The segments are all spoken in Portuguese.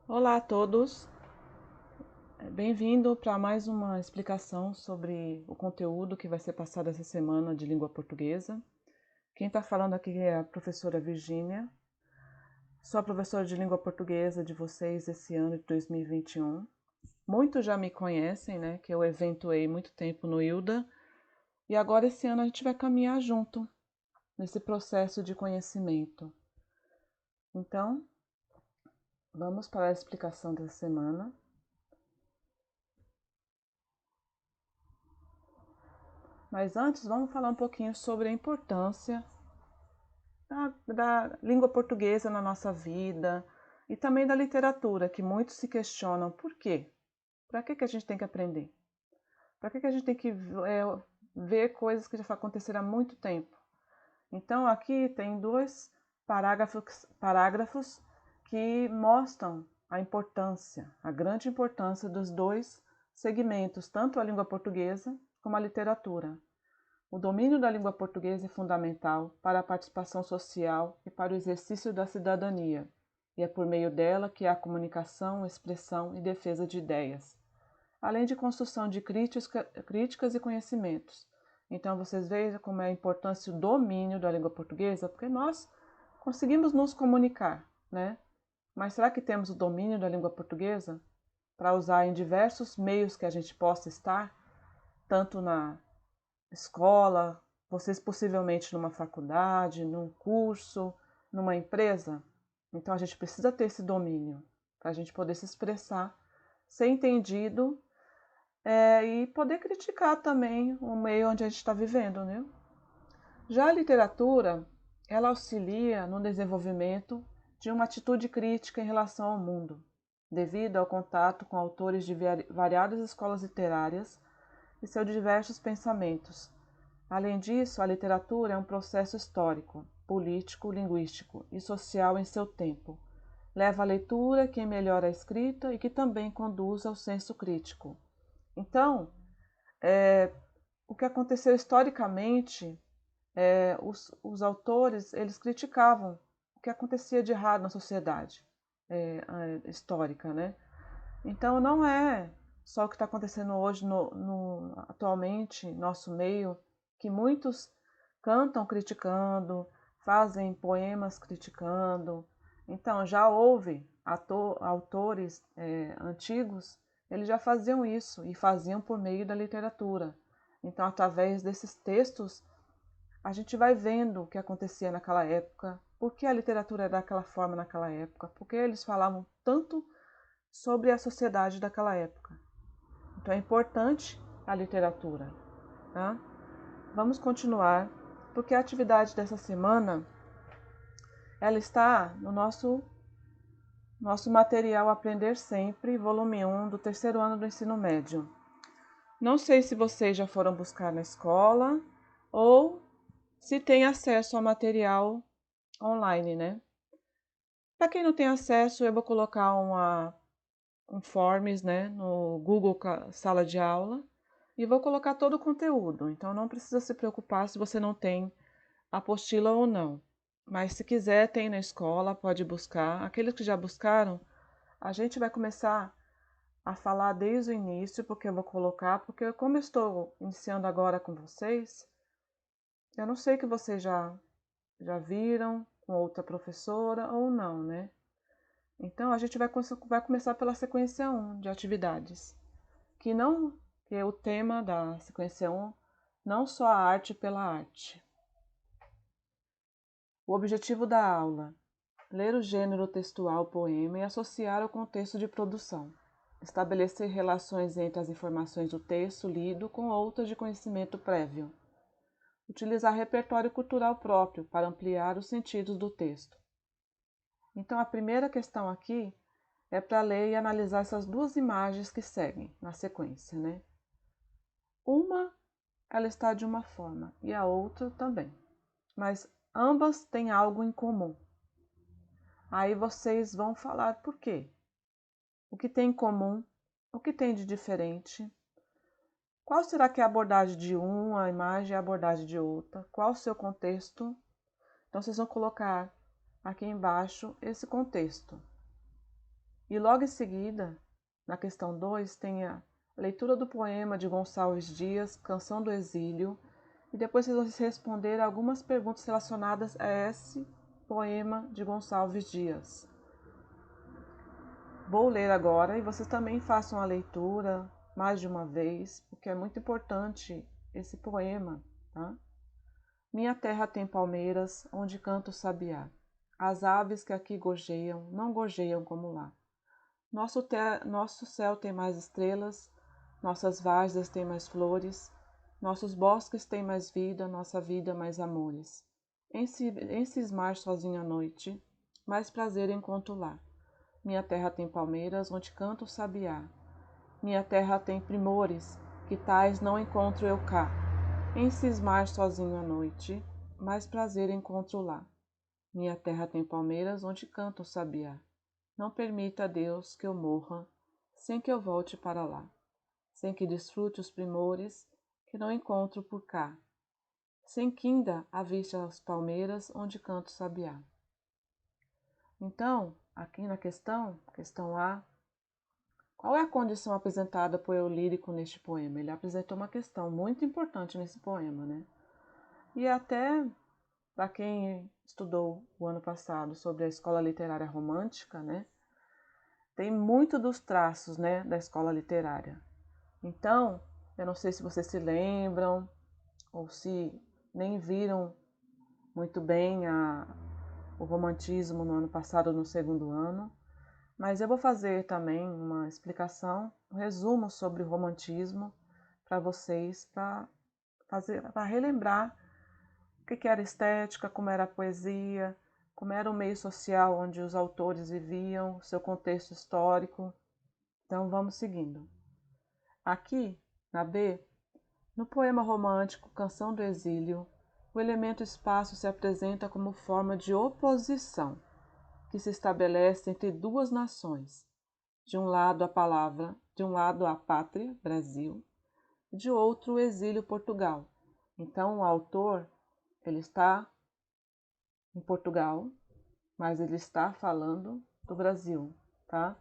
Olá a todos, bem-vindo para mais uma explicação sobre o conteúdo que vai ser passado essa semana de língua portuguesa. Quem está falando aqui é a professora Virgínia, sou a professora de língua portuguesa de vocês esse ano de 2021. Muitos já me conhecem, né, que eu eventuei muito tempo no ILDA, e agora esse ano a gente vai caminhar junto nesse processo de conhecimento. Então, vamos para a explicação dessa semana. Mas antes, vamos falar um pouquinho sobre a importância da língua portuguesa na nossa vida e também da literatura, que muitos se questionam por quê? Para que a gente tem que aprender? Para que a gente tem que ver coisas que já aconteceram há muito tempo? Então, aqui tem dois parágrafos que mostram a importância, a grande importância dos dois segmentos, tanto a língua portuguesa como a literatura. O domínio da língua portuguesa é fundamental para a participação social e para o exercício da cidadania, e é por meio dela que há comunicação, expressão e defesa de ideias, além de construção de críticas e conhecimentos. Então, vocês vejam como é a importância do domínio da língua portuguesa, porque nós conseguimos nos comunicar, né? Mas será que temos o domínio da língua portuguesa para usar em diversos meios que a gente possa estar, tanto na escola, vocês possivelmente numa faculdade, num curso, numa empresa? Então a gente precisa ter esse domínio para a gente poder se expressar, ser entendido e poder criticar também o meio onde a gente está vivendo, né? Já a literatura, ela auxilia no desenvolvimento de uma atitude crítica em relação ao mundo, devido ao contato com autores de variadas escolas literárias e seus diversos pensamentos. Além disso, a literatura é um processo histórico, político, linguístico e social em seu tempo. Leva à leitura quem melhora a escrita e que também conduz ao senso crítico. Então, o que aconteceu historicamente, os autores eles criticavam o que acontecia de errado na sociedade histórica, né? Então, não é só o que está acontecendo hoje, atualmente, nosso meio, que muitos cantam criticando, fazem poemas criticando. Então, já houve autores antigos, eles já faziam isso e faziam por meio da literatura. Então, através desses textos, a gente vai vendo o que acontecia naquela época, por que a literatura era daquela forma naquela época, porque eles falavam tanto sobre a sociedade daquela época. Então é importante a literatura. Tá? Vamos continuar, porque a atividade dessa semana ela está no nosso material Aprender Sempre, volume 1 do terceiro ano do ensino médio. Não sei se vocês já foram buscar na escola ou se tem acesso ao material online, né? Para quem não tem acesso, eu vou colocar um forms, né, no Google Sala de Aula e vou colocar todo o conteúdo. Então não precisa se preocupar se você não tem apostila ou não. Mas se quiser, tem na escola, pode buscar. Aqueles que já buscaram, a gente vai começar a falar desde o início, porque eu vou colocar, porque como eu estou iniciando agora com vocês, eu não sei que vocês já viram com outra professora ou não, né? Então a gente vai começar pela sequência 1 de atividades, que não que é o tema da sequência 1, não só a arte pela arte. O objetivo da aula: ler o gênero textual poema e associar ao contexto de produção. Estabelecer relações entre as informações do texto lido com outras de conhecimento prévio. Utilizar repertório cultural próprio para ampliar os sentidos do texto. Então, a primeira questão aqui é para ler e analisar essas duas imagens que seguem na sequência, né? Uma, ela está de uma forma e a outra também, mas ambas têm algo em comum. Aí vocês vão falar por quê. O que tem em comum? O que tem de diferente? Qual será que é a abordagem de uma imagem e a abordagem de outra? Qual o seu contexto? Então vocês vão colocar aqui embaixo esse contexto. E logo em seguida, na questão 2, tem a leitura do poema de Gonçalves Dias, Canção do Exílio, e depois vocês vão responder algumas perguntas relacionadas a esse poema de Gonçalves Dias. Vou ler agora e vocês também façam a leitura mais de uma vez, porque é muito importante esse poema, tá? Minha terra tem palmeiras, onde canta o sabiá. As aves que aqui gorjeiam, não gorjeiam como lá. Nosso céu tem mais estrelas, nossas várzeas têm mais flores, nossos bosques têm mais vida, nossa vida mais amores. Em cismar sozinho à noite, mais prazer encontro lá. Minha terra tem palmeiras, onde canta o sabiá. Minha terra tem primores, que tais não encontro eu cá. Em cismar sozinho à noite, mais prazer encontro lá. Minha terra tem palmeiras, onde canta o sabiá. Não permita, Deus, que eu morra, sem que eu volte para lá, sem que desfrute os primores que não encontro por cá, sem que ainda aviste as palmeiras onde canta o sabiá. Então, aqui na questão A, qual é a condição apresentada por eu lírico neste poema? Ele apresentou uma questão muito importante nesse poema, né? E até para quem estudou o ano passado sobre a escola literária romântica, né? Tem muito dos traços, né, da escola literária. Então, eu não sei se vocês se lembram ou se nem viram muito bem o romantismo no ano passado, no segundo ano, mas eu vou fazer também uma explicação, um resumo sobre o romantismo para vocês, para relembrar o que era estética, como era a poesia, como era o meio social onde os autores viviam, seu contexto histórico. Então vamos seguindo. Aqui, na B, no poema romântico Canção do Exílio, o elemento espaço se apresenta como forma de oposição que se estabelece entre duas nações. De um lado a pátria, Brasil, e de outro o exílio, Portugal. Então o autor, ele está em Portugal, mas ele está falando do Brasil, tá?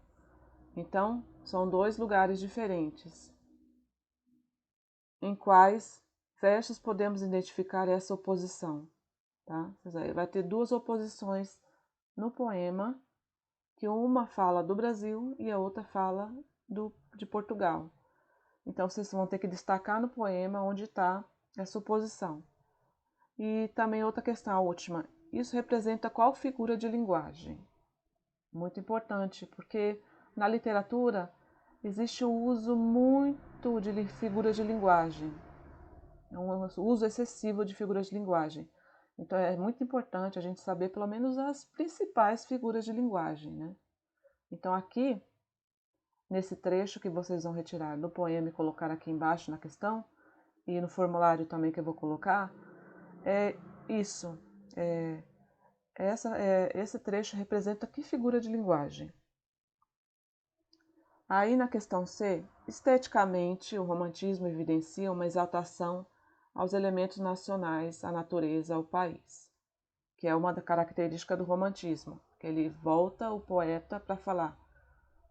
Então, são dois lugares diferentes, em quais versos podemos identificar essa oposição, tá? Vai ter duas oposições no poema, que uma fala do Brasil e a outra fala de Portugal. Então, vocês vão ter que destacar no poema onde está essa oposição. E também outra questão, a última. Isso representa qual figura de linguagem? Muito importante, porque na literatura existe o uso muito de figuras de linguagem, um uso excessivo de figuras de linguagem. Então é muito importante a gente saber pelo menos as principais figuras de linguagem, né? Então aqui, nesse trecho que vocês vão retirar do poema e colocar aqui embaixo na questão, e no formulário também que eu vou colocar, é isso. Esse trecho representa que figura de linguagem? Aí na questão C, esteticamente, o romantismo evidencia uma exaltação aos elementos nacionais, à natureza, ao país, que é uma característica do romantismo, que ele volta o poeta para falar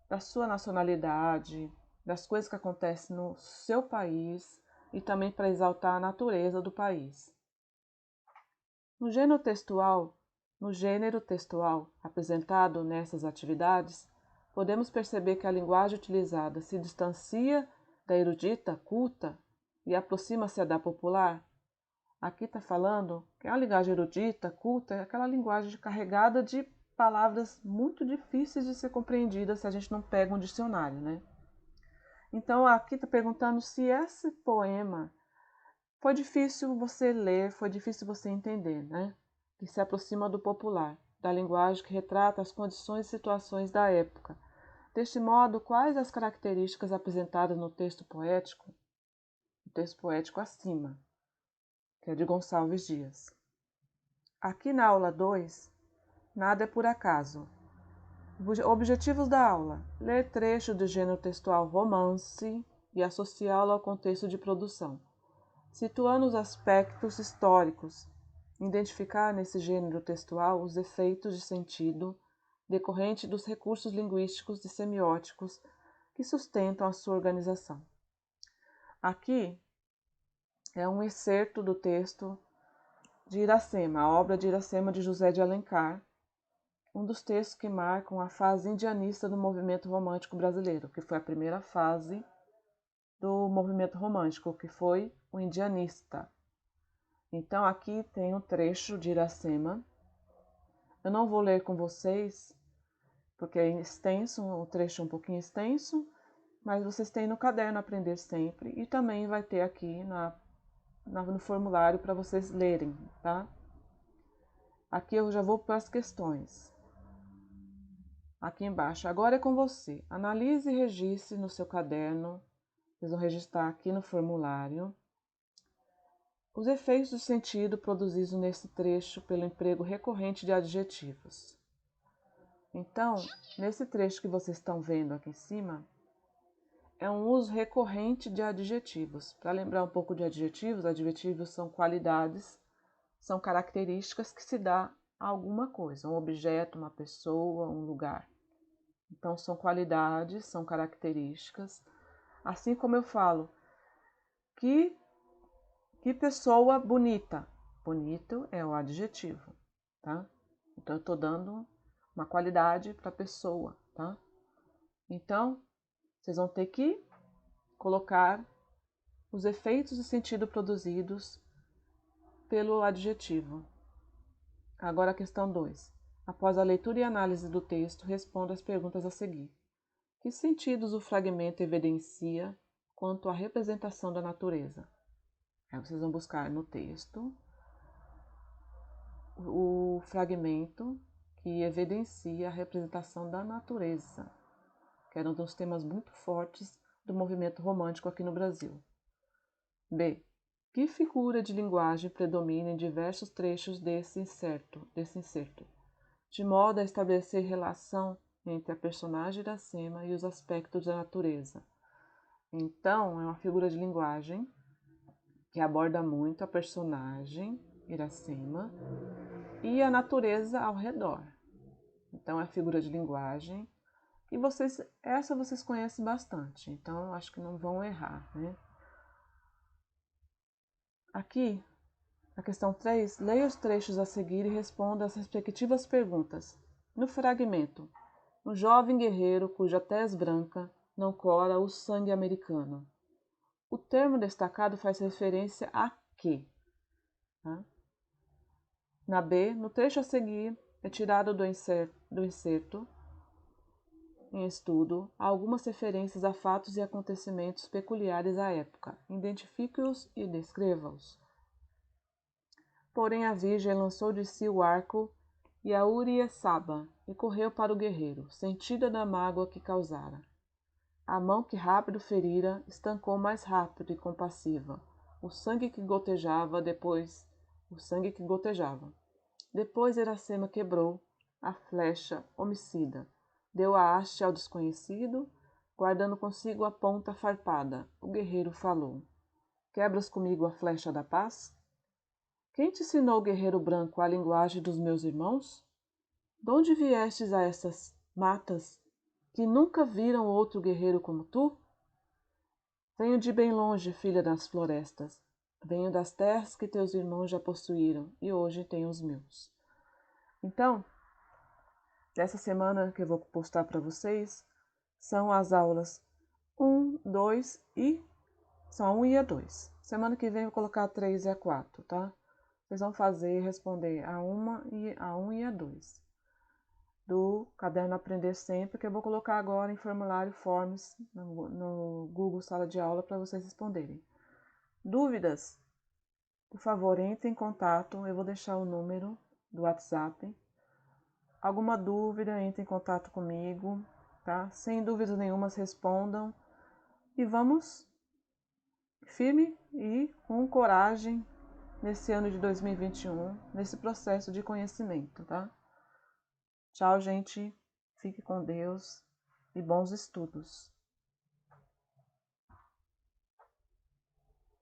da sua nacionalidade, das coisas que acontecem no seu país e também para exaltar a natureza do país. No gênero textual apresentado nessas atividades, podemos perceber que a linguagem utilizada se distancia da erudita, culta, e aproxima-se da popular. Aqui está falando que a linguagem erudita, culta, é aquela linguagem carregada de palavras muito difíceis de ser compreendidas se a gente não pega um dicionário, né? Então aqui está perguntando se esse poema foi difícil você ler, foi difícil você entender, né? Que se aproxima do popular, da linguagem que retrata as condições e situações da época. Deste modo, quais as características apresentadas no texto poético? O texto poético acima, que é de Gonçalves Dias. Aqui na aula 2, nada é por acaso. Objetivos da aula: ler trecho do gênero textual romance e associá-lo ao contexto de produção, situando os aspectos históricos, identificar nesse gênero textual os efeitos de sentido decorrente dos recursos linguísticos e semióticos que sustentam a sua organização. Aqui é um excerto do texto de Iracema, a obra de Iracema de José de Alencar, um dos textos que marcam a fase indianista do movimento romântico brasileiro, que foi a primeira fase do movimento romântico, que foi o indianista. Então aqui tem um trecho de Iracema. Eu não vou ler com vocês, porque é extenso, o trecho é um pouquinho extenso, mas vocês têm no caderno Aprender Sempre e também vai ter aqui no formulário para vocês lerem, tá? Aqui eu já vou para as questões. Aqui embaixo, agora é com você. Analise e registre no seu caderno, vocês vão registrar aqui no formulário, os efeitos do sentido produzidos nesse trecho pelo emprego recorrente de adjetivos. Então, nesse trecho que vocês estão vendo aqui em cima, é um uso recorrente de adjetivos. Para lembrar um pouco de adjetivos, adjetivos são qualidades, são características que se dá a alguma coisa, um objeto, uma pessoa, um lugar. Então, são qualidades, são características. Assim como eu falo, que pessoa bonita. Bonito é o adjetivo, tá? Então, eu estou dando uma qualidade para a pessoa, tá? Então, vocês vão ter que colocar os efeitos de sentido produzidos pelo adjetivo. Agora a questão 2. Após a leitura e análise do texto, responda as perguntas a seguir. Que sentidos o fragmento evidencia quanto à representação da natureza? Aí vocês vão buscar no texto o fragmento que evidencia a representação da natureza, que era um dos temas muito fortes do movimento romântico aqui no Brasil. B. Que figura de linguagem predomina em diversos trechos desse inserto, de modo a estabelecer relação entre a personagem Iracema e os aspectos da natureza? Então, é uma figura de linguagem que aborda muito a personagem Iracema e a natureza ao redor. Então, é a figura de linguagem e essa vocês conhecem bastante, então acho que não vão errar, né? Aqui, na questão 3, leia os trechos a seguir e responda as respectivas perguntas. No fragmento, um jovem guerreiro cuja tez branca não cora o sangue americano. O termo destacado faz referência a quê? Tá? Na B, no trecho a seguir, é tirado do inserto em estudo algumas referências a fatos e acontecimentos peculiares à época. Identifique-os e descreva-os. Porém a Virgem lançou de si o arco e a Uriessaba e correu para o guerreiro, sentida da mágoa que causara. A mão que rápido ferira estancou mais rápido e compassiva o sangue que gotejava. Depois Iracema quebrou a flecha homicida, deu a haste ao desconhecido, guardando consigo a ponta farpada. O guerreiro falou: Quebras comigo a flecha da paz? Quem te ensinou, guerreiro branco, a linguagem dos meus irmãos? Donde viestes a essas matas que nunca viram outro guerreiro como tu? Venho de bem longe, filha das florestas. Venho das terras que teus irmãos já possuíram e hoje tenho os meus. Então, essa semana que eu vou postar para vocês são as aulas 1, 2 e... são a 1 e a 2. Semana que vem eu vou colocar a 3 e a 4, tá? Vocês vão fazer e responder a 1 e a 2. Do caderno Aprender Sempre, que eu vou colocar agora em formulário Forms no Google Sala de Aula para vocês responderem. Dúvidas? Por favor, entre em contato, eu vou deixar o número do WhatsApp. Alguma dúvida, entre em contato comigo, tá? Sem dúvidas nenhuma, respondam. E vamos firme e com coragem nesse ano de 2021, nesse processo de conhecimento, tá? Tchau, gente. Fique com Deus e bons estudos.